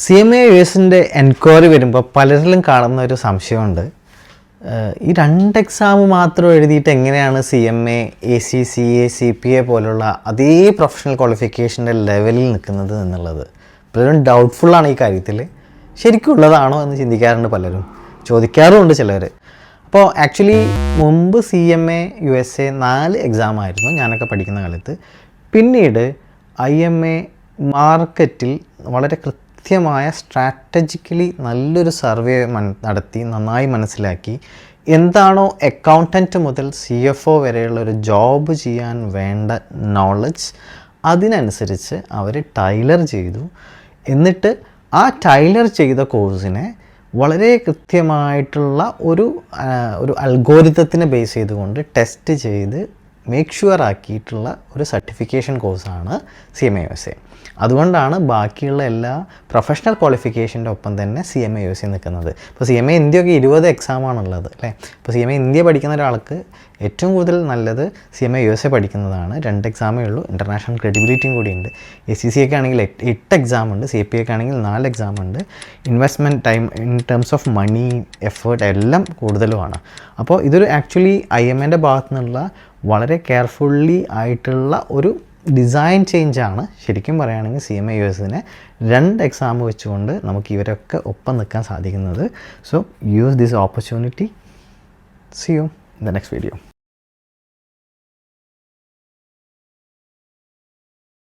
CMA US-ൻ്റെ enquiry വരുമ്പോൾ പലരിലും കാണുന്ന ഒരു സംശയമുണ്ട്. ഈ 2 എക്സാം മാത്രം എഴുതിയിട്ട് എങ്ങനെയാണ് CMA, ACCA, CPA പോലുള്ള അതേ പ്രൊഫഷണൽ ക്വാളിഫിക്കേഷൻ്റെ ലെവലിൽ നിൽക്കുന്നത് എന്നുള്ളത് പലരും ഡൗട്ട്ഫുള്ളാണ് ഈ കാര്യത്തിൽ. ശരിക്കും ഉള്ളതാണോ എന്ന് ചിന്തിക്കാറുണ്ട്, പലരും ചോദിക്കാറുമുണ്ട് ചിലർ. അപ്പോൾ ആക്ച്വലി മുമ്പ് CMA USA 4 എക്സാം ആയിരുന്നു ഞാനൊക്കെ പഠിക്കുന്ന കാലത്ത്. പിന്നീട് IMA മാർക്കറ്റിൽ വളരെ കൃത്യമായ സ്ട്രാറ്റജിക്കലി നല്ലൊരു സർവേ നടത്തി നന്നായി മനസ്സിലാക്കി എന്താണോ അക്കൗണ്ടൻറ്റ് മുതൽ CFO വരെയുള്ള ഒരു ജോബ് ചെയ്യാൻ വേണ്ട നോളജ് അതിനനുസരിച്ച് അവർ ടൈലർ ചെയ്തു. എന്നിട്ട് ആ ടൈലർ ചെയ്ത കോഴ്സിനെ വളരെ കൃത്യമായിട്ടുള്ള ഒരു അൽഗോരിതത്തിനെ ബേസ് ചെയ്തുകൊണ്ട് ടെസ്റ്റ് ചെയ്ത് മേക്ക് ഷുവർ ആക്കിയിട്ടുള്ള ഒരു സർട്ടിഫിക്കേഷൻ കോഴ്സാണ് CMA USA. അതുകൊണ്ടാണ് ബാക്കിയുള്ള എല്ലാ പ്രൊഫഷണൽ ക്വാളിഫിക്കേഷൻ്റെ ഒപ്പം തന്നെ CMA USA നിൽക്കുന്നത്. ഇപ്പോൾ CMA ഇന്ത്യയൊക്കെ 20 എക്സാമാണുള്ളത് അല്ലേ. ഇപ്പോൾ CMA ഇന്ത്യ പഠിക്കുന്ന ഒരാൾക്ക് ഏറ്റവും കൂടുതൽ നല്ലത് CMA USA പഠിക്കുന്നതാണ്. 2 എക്സാമേ ഉള്ളൂ, ഇൻ്റർനാഷണൽ ക്രെഡിബിലിറ്റിയും കൂടിയുണ്ട്. ACCA ഒക്കെ ആണെങ്കിൽ 8 എക്സാം ഉണ്ട്, CPA ഒക്കെ ആണെങ്കിൽ 4 എക്സാം ഉണ്ട്. Investment time in terms of money, effort എല്ലാം കൂടുതലുമാണ്. അപ്പോൾ ഇതൊരു ആക്ച്വലി IMAൻ്റെ ഭാഗത്തു നിന്നുള്ള വളരെ കെയർഫുള്ളി ആയിട്ടുള്ള ഒരു ഡിസൈൻ ചേഞ്ചാണ്. ശരിക്കും പറയുകയാണെങ്കിൽ CMA USനെ 2 എക്സാം വെച്ചുകൊണ്ട് നമുക്ക് ഇവരൊക്കെ ഒപ്പം നിൽക്കാൻ സാധിക്കുന്നത്. So use this opportunity. See you in the next video.